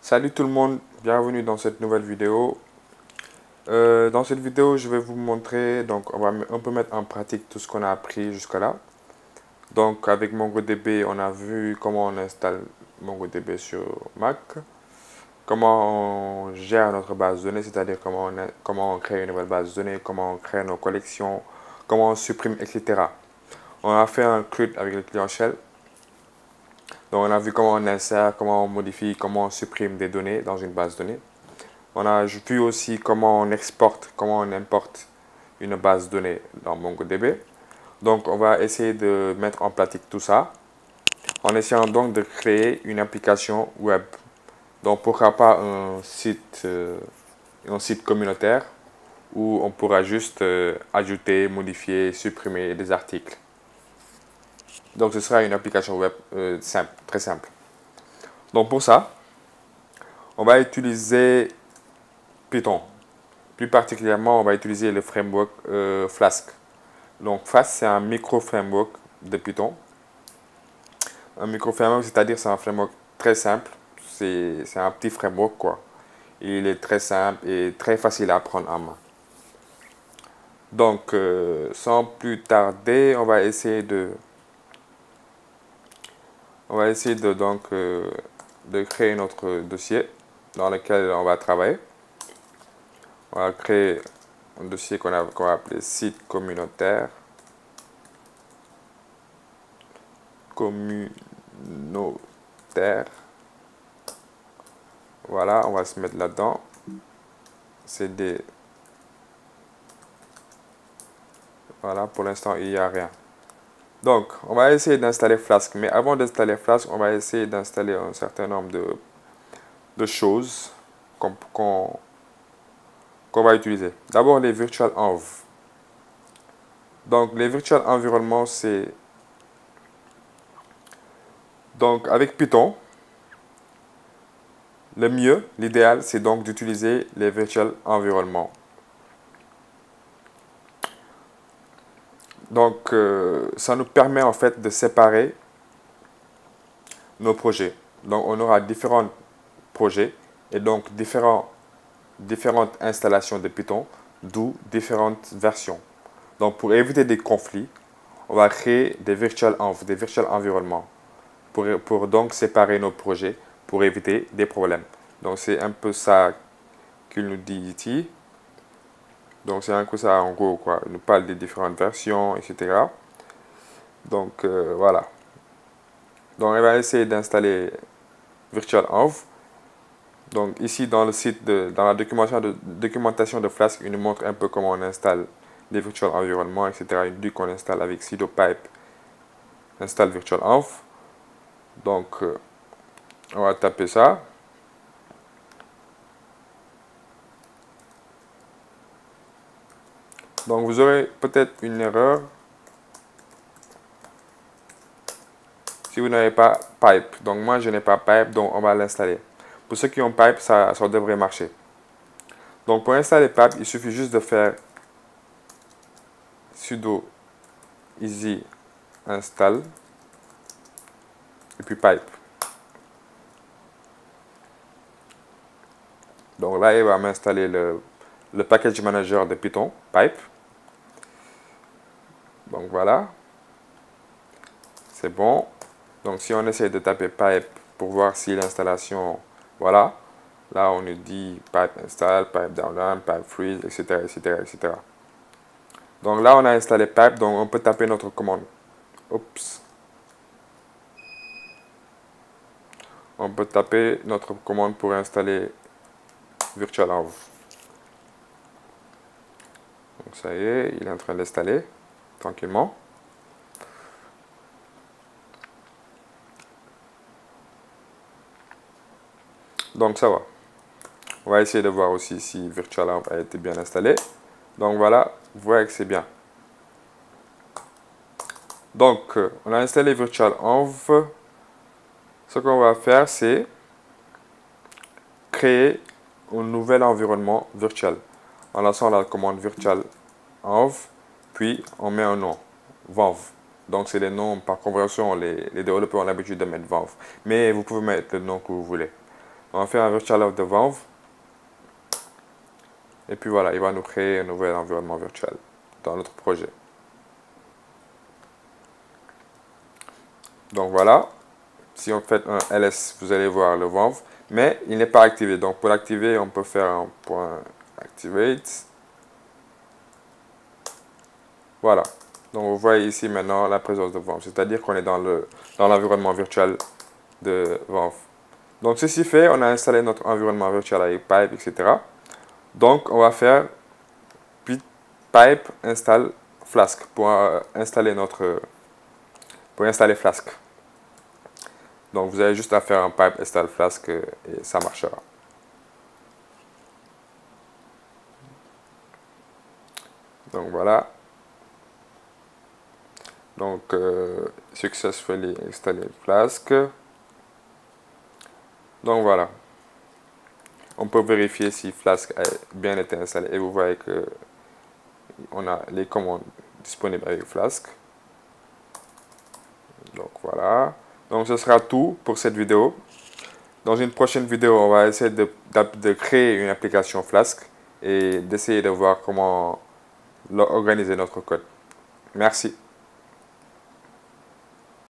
Salut tout le monde, bienvenue dans cette nouvelle vidéo. Dans cette vidéo, je vais vous montrer, donc on va un peu mettre en pratique tout ce qu'on a appris jusqu'à là. Donc avec MongoDB, on a vu comment on installe MongoDB sur Mac, comment on gère notre base de données, c'est-à-dire comment on crée une nouvelle base de données, comment on crée nos collections, comment on supprime, etc. On a fait un CRUD avec le client Shell. Donc on a vu comment on insère, comment on modifie, comment on supprime des données dans une base de données. On a vu aussi comment on exporte, comment on importe une base de données dans MongoDB. Donc, on va essayer de mettre en pratique tout ça en essayant donc de créer une application web. Donc, pourquoi pas un site communautaire où on pourra juste ajouter, modifier, supprimer des articles. Donc, ce sera une application web simple, très simple. Donc, pour ça, on va utiliser Python. Plus particulièrement, on va utiliser le framework Flask. Donc Flask, c'est un micro-framework de Python. Un micro-framework, c'est-à-dire c'est un framework très simple. C'est un petit framework, quoi. Il est très simple et très facile à prendre en main. Donc, sans plus tarder, de créer notre dossier dans lequel on va travailler. On va créer un dossier qu'on va appeler site communautaire. Voilà, on va se mettre là-dedans. CD. Voilà, pour l'instant, il n'y a rien. Donc, on va essayer d'installer Flask. Mais avant d'installer Flask, on va essayer d'installer un certain nombre de choses qu'on va utiliser. D'abord, les virtual env. Donc, les virtual environnements, c'est... Donc, avec Python, le mieux, l'idéal, c'est donc d'utiliser les virtual environnements. Donc, ça nous permet en fait de séparer nos projets. Donc, on aura différents projets et donc différentes installations de Python, d'où différentes versions. Donc, pour éviter des conflits, on va créer des virtual environnements pour donc séparer nos projets pour éviter des problèmes. Donc, c'est un peu ça qu'il nous dit ici. Donc, c'est un peu ça en gros, quoi. Il nous parle des différentes versions, etc. Donc, voilà. Donc, on va essayer d'installer virtualenv. Donc, ici, dans la documentation de Flask, il nous montre un peu comment on installe des virtual environnements, etc. Il nous dit qu'on installe avec sudo pipe install virtualenv. Donc, on va taper ça. Donc, vous aurez peut-être une erreur si vous n'avez pas pipe. Donc, moi, je n'ai pas pipe, donc on va l'installer. Pour ceux qui ont pipe, ça devrait marcher. Donc, pour installer pipe, il suffit juste de faire sudo easy install et puis pipe. Donc là, il va m'installer le package manager de Python, pipe. Donc voilà, c'est bon. Donc si on essaie de taper pipe pour voir si l'installation, voilà. Là, on nous dit pipe install, pipe download, pipe freeze, etc., etc., etc. Donc là, on a installé pipe, donc on peut taper notre commande. Oups. On peut taper notre commande pour installer virtualenv. Donc ça y est, il est en train d'installer tranquillement. Donc ça va. On va essayer de voir aussi si virtualenv a été bien installé. Donc voilà, vous voyez que c'est bien. Donc on a installé virtualenv. Ce qu'on va faire, c'est créer un nouvel environnement virtuel en lançant la commande virtualenv, puis on met un nom, venv. Donc c'est les noms par convention, les développeurs ont l'habitude de mettre venv. Mais vous pouvez mettre le nom que vous voulez. On va faire un virtual of the Valve. Et puis voilà, il va nous créer un nouvel environnement virtuel dans notre projet. Donc voilà, si on fait un ls, vous allez voir le Valve, mais il n'est pas activé. Donc pour l'activer, on peut faire un point activate. Voilà. Donc vous voyez ici maintenant la présence de Valve, c'est-à-dire qu'on est dans l'environnement virtuel de Valve. Donc ceci fait, on a installé notre environnement virtuel avec pipe, etc. Donc on va faire pipe install Flask pour installer Flask. Donc vous avez juste à faire un pipe install Flask et ça marchera. Donc voilà. Donc successfully installé Flask. Donc voilà. On peut vérifier si Flask a bien été installé et vous voyez que on a les commandes disponibles avec Flask. Donc voilà. Donc ce sera tout pour cette vidéo. Dans une prochaine vidéo, on va essayer de créer une application Flask et d'essayer de voir comment organiser notre code. Merci.